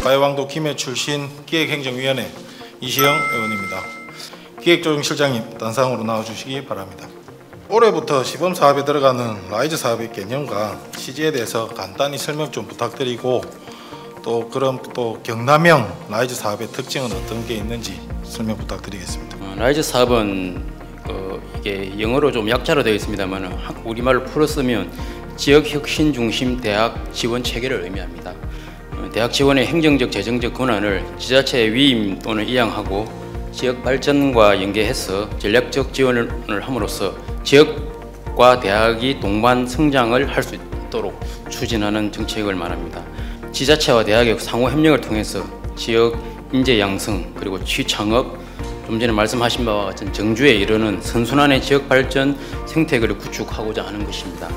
가해왕도 김해 출신 기획행정위원회 이시영 의원입니다. 기획조정실장님 단상으로 나와주시기 바랍니다. 올해부터 시범사업에 들어가는 라이즈 사업의 개념과 취지에 대해서 간단히 설명 좀 부탁드리고 또 경남형 라이즈 사업의 특징은 어떤 게 있는지 설명 부탁드리겠습니다. 라이즈 사업은 이게 영어로 좀 약자로 되어 있습니다만 우리말로 풀어 쓰면 지역 혁신 중심 대학 지원 체계를 의미합니다. 대학 지원의 행정적 재정적 권한을 지자체에 위임 또는 이양하고 지역 발전과 연계해서 전략적 지원을 함으로써 지역과 대학이 동반 성장을 할 수 있도록 추진하는 정책을 말합니다. 지자체와 대학의 상호 협력을 통해서 지역 인재 양성 그리고 취창업, 좀 전에 말씀하신 바와 같은 정주에 이르는 선순환의 지역 발전 생태계를 구축하고자 하는 것입니다.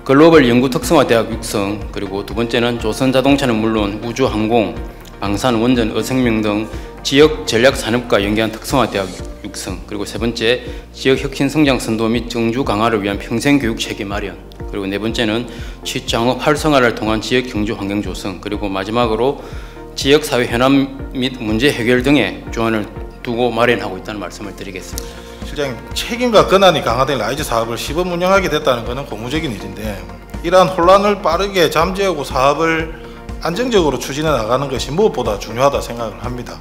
글로벌 연구 특성화 대학 육성, 그리고 두 번째는 조선 자동차는 물론 우주 항공, 방산, 원전, 어생명 등 지역 전략 산업과 연계한 특성화 대학 육성, 그리고 세 번째 지역 혁신 성장 선도 및 정주 강화를 위한 평생 교육 체계 마련, 그리고 네 번째는 취창업 활성화를 통한 지역 경주 환경 조성, 그리고 마지막으로 지역 사회 현안 및 문제 해결 등의 조언을 두고 마련하고 있다는 말씀을 드리겠습니다. 실장님, 책임과 권한이 강화된 라이즈 사업을 시범 운영하게 됐다는 것은 고무적인 일인데 이러한 혼란을 빠르게 잠재우고 사업을 안정적으로 추진해 나가는 것이 무엇보다 중요하다 생각을 합니다.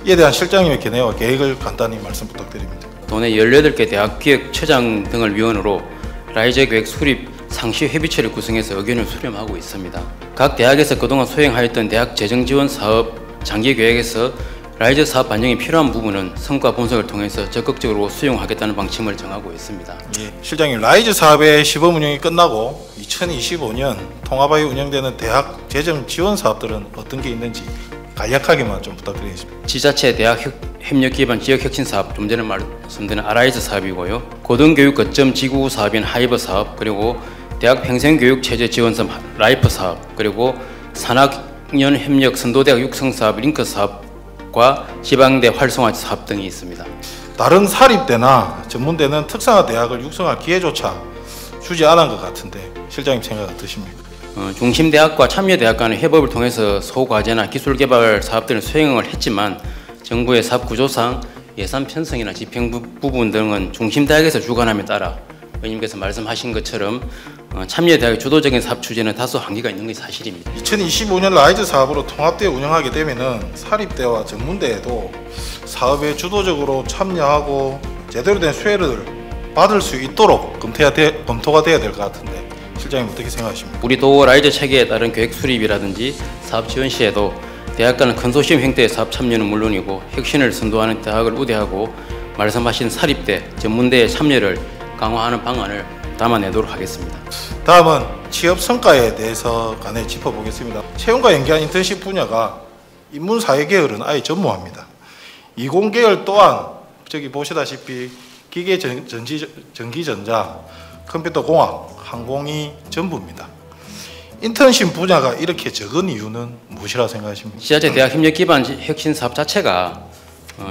이에 대한 실장님의 견해와 계획을 간단히 말씀 부탁드립니다. 도내 18개 대학 기획처장 등을 위원으로 라이즈 계획 수립 상시 협의체를 구성해서 의견을 수렴하고 있습니다. 각 대학에서 그동안 수행하였던 대학 재정 지원 사업 장기 계획에서 라이즈 사업 반영이 필요한 부분은 성과 분석을 통해서 적극적으로 수용하겠다는 방침을 정하고 있습니다. 예, 실장님, 라이즈 사업의 시범 운영이 끝나고 2025년 통합하에 운영되는 대학 재정 지원 사업들은 어떤 게 있는지 간략하게만 좀 부탁드리겠습니다. 지자체 대학 협력 기반 지역 혁신 사업, 좀 전에 말씀드린 아라이즈 사업이고요. 고등교육 거점 지구 사업인 하이버 사업, 그리고 대학 평생교육 체제 지원 사업 라이프 사업, 그리고 산학년 협력 선도대학 육성 사업 링크 사업 과 지방대 활성화 사업 등이 있습니다. 다른 사립대나 전문대는 특성화 대학을 육성할 기회조차 주지 않은 것 같은데 실장님 생각 어떠십니까? 중심대학과 참여대학 간의 협업을 통해서 소과제나 기술개발 사업들을 수행을 했지만 정부의 사업 구조상 예산 편성이나 집행 부분 등은 중심대학에서 주관함에 따라 의원님께서 말씀하신 것처럼 참여대학의 주도적인 사업 추진은 다소 한계가 있는 것이 사실입니다. 2025년 라이즈 사업으로 통합대 운영하게 되면은 사립대와 전문대에도 사업에 주도적으로 참여하고 제대로 된 수혜를 받을 수 있도록 검토가 돼야 될 것 같은데 실장님 어떻게 생각하십니까? 우리 도 라이즈 체계에 따른 계획 수립이라든지 사업 지원 시에도 대학 간의 컨소시엄 형태의 사업 참여는 물론이고 혁신을 선도하는 대학을 우대하고 말씀하신 사립대, 전문대의 참여를 강화하는 방안을 담아내도록 하겠습니다. 다음은 취업 성과에 대해서 간단히 짚어보겠습니다. 채용과 연계한 인턴십 분야가 인문사회계열은 아예 전무합니다. 이공계열 또한 저기 보시다시피 기계 전기전자, 컴퓨터공학, 항공이 전부입니다. 인턴십 분야가 이렇게 적은 이유는 무엇이라 생각하십니까? 지자체 대학 협력 기반 혁신 사업 자체가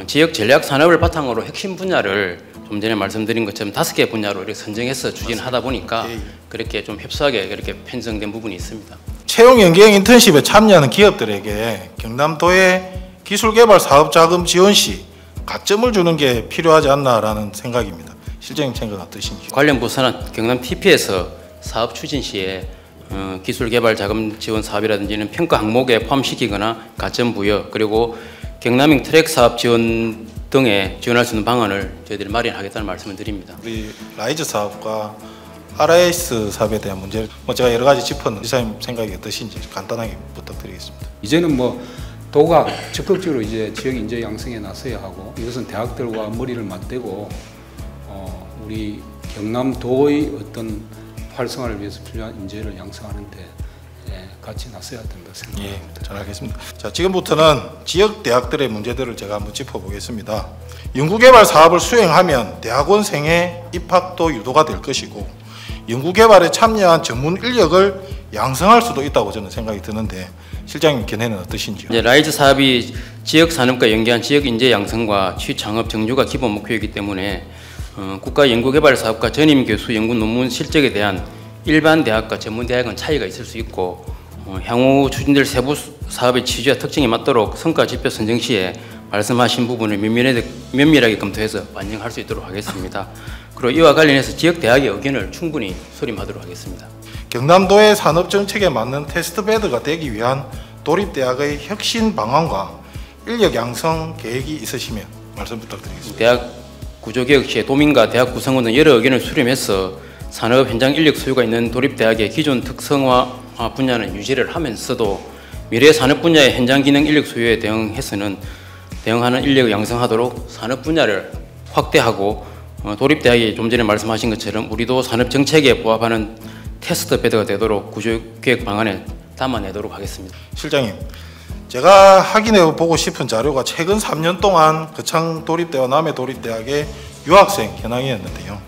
지역 전략 산업을 바탕으로 혁신 분야를 좀 전에 말씀드린 것처럼 5개 분야로 이렇게 선정해서 추진하다 보니까 그렇게 좀 협소하게 그렇게 편성된 부분이 있습니다. 채용 연계형 인턴십에 참여하는 기업들에게 경남도의 기술개발 사업자금 지원 시 가점을 주는 게 필요하지 않나라는 생각입니다. 실장님 생각 어떠신지? 관련 부서는 경남 TP에서 사업 추진 시에 기술개발 자금 지원 사업이라든지는 평가 항목에 포함시키거나 가점 부여, 그리고 경남형 트랙 사업 지원 등에 지원할 수 있는 방안을 저희들이 마련하겠다는 말씀을 드립니다. 우리 라이즈 사업과 RIS 사업에 대한 문제를 제가 여러 가지 짚었는데 이사님 생각이 어떠신지 간단하게 부탁드리겠습니다. 이제는 도가 적극적으로 이제 지역 인재 양성에 나서야 하고 이것은 대학들과 머리를 맞대고 우리 경남도의 어떤 활성화를 위해서 필요한 인재를 양성하는데 같이 나서야 된다 생각합니다. 예, 잘 알겠습니다. 자, 지금부터는 지역 대학들의 문제들을 제가 한번 짚어보겠습니다. 연구개발 사업을 수행하면 대학원생의 입학도 유도가 될 것이고 연구개발에 참여한 전문 인력을 양성할 수도 있다고 저는 생각이 드는데 실장님 견해는 어떠신지요? 이제 라이즈 사업이 지역 산업과 연계한 지역 인재 양성과 취창업 정주가 기본 목표이기 때문에 국가 연구개발 사업과 전임 교수 연구 논문 실적에 대한 일반 대학과 전문 대학은 차이가 있을 수 있고 향후 추진될 세부 사업의 취지와 특징에 맞도록 성과 지표 선정 시에 말씀하신 부분을 면밀하게 검토해서 반영할 수 있도록 하겠습니다. 그리고 이와 관련해서 지역 대학의 의견을 충분히 수렴하도록 하겠습니다. 경남도의 산업 정책에 맞는 테스트베드가 되기 위한 도립대학의 혁신 방안과 인력 양성 계획이 있으시면 말씀 부탁드리겠습니다. 대학 구조개혁 시에 도민과 대학 구성원 등 여러 의견을 수렴해서 산업 현장 인력 수요가 있는 도립대학의 기존 특성화 분야는 유지를 하면서도 미래 산업 분야의 현장 기능 인력 수요에 대응하는 인력을 양성하도록 산업 분야를 확대하고 도립대학이 좀 전에 말씀하신 것처럼 우리도 산업 정책에 부합하는 테스트 베드가 되도록 구조개혁 방안에 담아내도록 하겠습니다. 실장님, 제가 확인해 보고 싶은 자료가 최근 3년 동안 거창 도립대와 남해 도립대학의 유학생 현황이었는데요.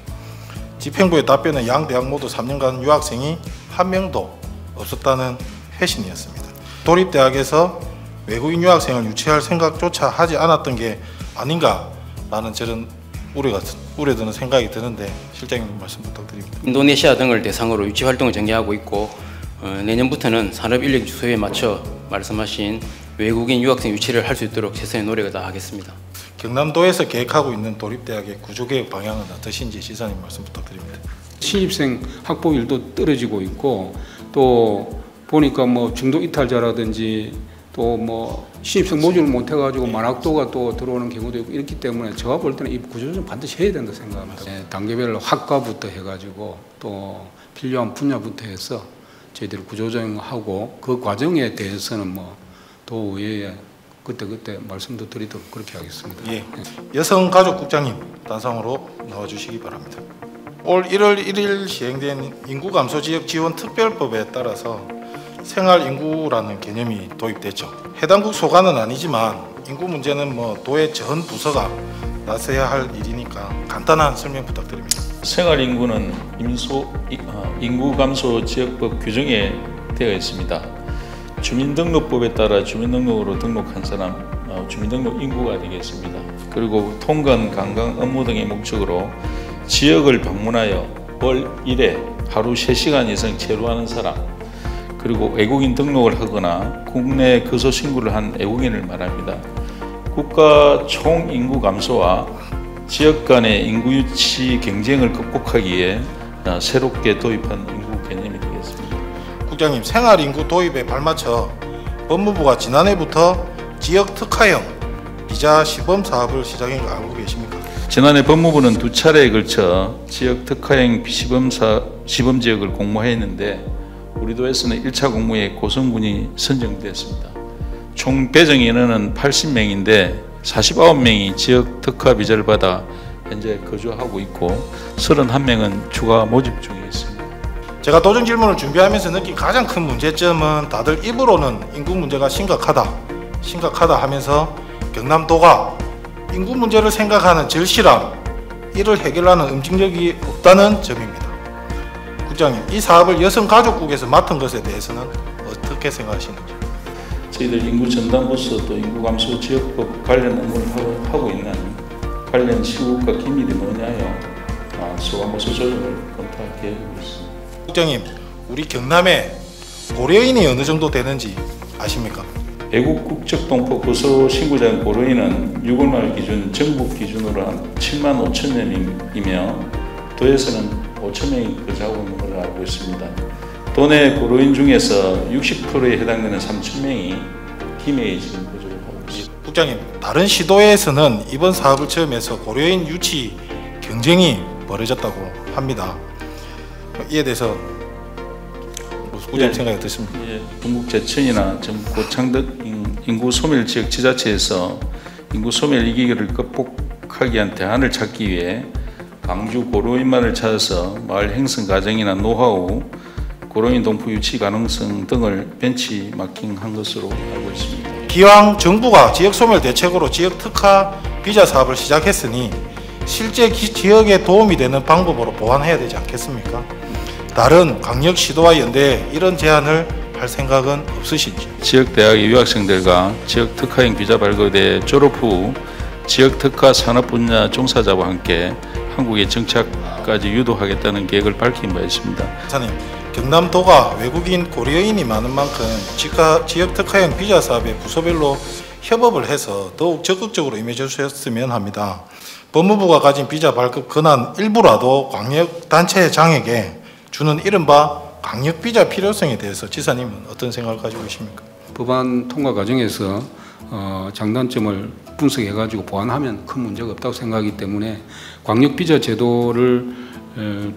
집행부의 답변은 양 대학 모두 3년간 유학생이 한 명도 없었다는 회신이었습니다. 도립대학에서 외국인 유학생을 유치할 생각조차 하지 않았던 게 아닌가라는 저런 우려드는 생각이 드는데 실장님 말씀 부탁드립니다. 인도네시아 등을 대상으로 유치 활동을 전개하고 있고 내년부터는 산업 인력 수요에 맞춰 말씀하신 외국인 유학생 유치를 할 수 있도록 최선의 노력을 다하겠습니다. 경남도에서 계획하고 있는 도립대학의 구조개혁 방향은 어떠신지 시사님 말씀 부탁드립니다. 신입생 확보율도 떨어지고 있고 또 보니까 뭐 중도 이탈자라든지 또 뭐 신입생 모집을 못 해가지고 만학도가 또 들어오는 경우도 있고 이렇기 때문에 제가 볼 때는 이 구조조정 반드시 해야 된다 생각합니다. 단계별로 학과부터 해가지고 또 필요한 분야부터 해서 저희들이 구조조정하고 그 과정에 대해서는 뭐 도의회에 그때 말씀도 드리도록 그렇게 하겠습니다. 예, 여성가족국장님 단상으로 나와주시기 바랍니다. 올 1월 1일 시행된 인구감소지역지원특별법에 따라서 생활인구라는 개념이 도입됐죠. 해당국 소관은 아니지만 인구 문제는 뭐 도의 전 부서가 나서야 할 일이니까 간단한 설명 부탁드립니다. 생활인구는 인구감소지역법 규정에 되어 있습니다. 주민등록법에 따라 주민등록으로 등록한 사람 주민등록 인구가 되겠습니다. 그리고 통근, 관광 업무 등의 목적으로 지역을 방문하여 월 1회 하루 3시간 이상 체류하는 사람, 그리고 외국인 등록을 하거나 국내 거소 신고를 한 외국인을 말합니다. 국가 총인구 감소와 지역 간의 인구 유치 경쟁을 극복하기 위해 새롭게 도입한 인구 개념이 되겠습니다. 국장님, 생활인구 도입에 발맞춰 법무부가 지난해부터 지역 특화형 비자 시범 사업을 시작한 거 알고 계십니까? 지난해 법무부는 2차례에 걸쳐 지역 특화형 시범 지역을 공모했는데 우리 도에서는 1차 공모에 고성군이 선정됐습니다. 총 배정 인원은 80명인데 49명이 지역 특화 비자를 받아 현재 거주하고 있고 31명은 추가 모집 중에 있습니다. 제가 도전 질문을 준비하면서 느낀 가장 큰 문제점은 다들 입으로는 인구 문제가 심각하다 하면서 경남도가 인구 문제를 생각하는 절실함, 이를 해결하는 응징력이 없다는 점입니다. 국장님, 이 사업을 여성가족국에서 맡은 것에 대해서는 어떻게 생각하시는지? 저희들 인구전담부서 또 인구감소지역법 관련 업무를 하고 있는 관련 시국과 기밀이 뭐냐요? 소감보수 조정을 검토할 계획이고 있습니다. 국장님, 우리 경남에 고려인이 어느 정도 되는지 아십니까? 외국 국적 동포 거소 신고자 고려인은 6월 말 기준 전국 기준으로 한 7만 5천 명이며 도에서는 5천 명이 거주하고 있는 걸로 알고 있습니다. 도내 고려인 중에서 60%에 해당되는 3천 명이 김해에 지금 거주를 하고 있습니다. 국장님, 다른 시도에서는 이번 사업을 처음해서 고려인 유치 경쟁이 벌어졌다고 합니다. 이에 대해서 국장님 생각이 어떻습니까? 중국 제천이나 고창 등 인구 소멸 지역 지자체에서 인구 소멸 위기를 극복하기 위한 대안을 찾기 위해 광주 고려인만을 찾아서 마을 형성 과정이나 노하우, 고려인 동포 유치 가능성 등을 벤치마킹한 것으로 알고 있습니다. 기왕 정부가 지역소멸 대책으로 지역 특화 비자 사업을 시작했으니 실제 지역에 도움이 되는 방법으로 보완해야 되지 않겠습니까? 다른 강력 시도와 연대해 이런 제안을 할 생각은 없으신지? 지역 대학의 유학생들과 지역 특화형 비자 발급에 졸업 후 지역 특화 산업 분야 종사자와 함께 한국의 정착까지 유도하겠다는 계획을 밝힌 바 있습니다. 지사님, 경남도가 외국인 고려인이 많은 만큼 지역 특화형 비자 사업에 부서별로 협업을 해서 더욱 적극적으로 임해주셨으면 합니다. 법무부가 가진 비자 발급 권한 일부라도 광역단체장에게 주는 이른바 광역비자 필요성에 대해서 지사님은 어떤 생각을 가지고 계십니까? 법안 통과 과정에서 장단점을 분석해가지고 보완하면 큰 문제가 없다고 생각하기 때문에 광역비자 제도를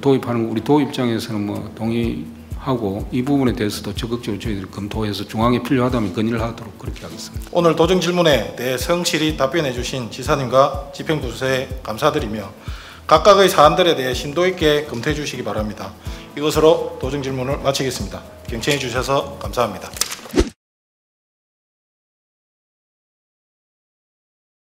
도입하는 우리 도 입장에서는 뭐 동의하고 이 부분에 대해서도 적극적으로 저희들이 검토해서 중앙에 필요하다면 건의를 하도록 그렇게 하겠습니다. 오늘 도정 질문에 대해 성실히 답변해 주신 지사님과 집행부서에 감사드리며 각각의 사안들에 대해 심도 있게 검토해 주시기 바랍니다. 이것으로 도정 질문을 마치겠습니다. 경청해 주셔서 감사합니다.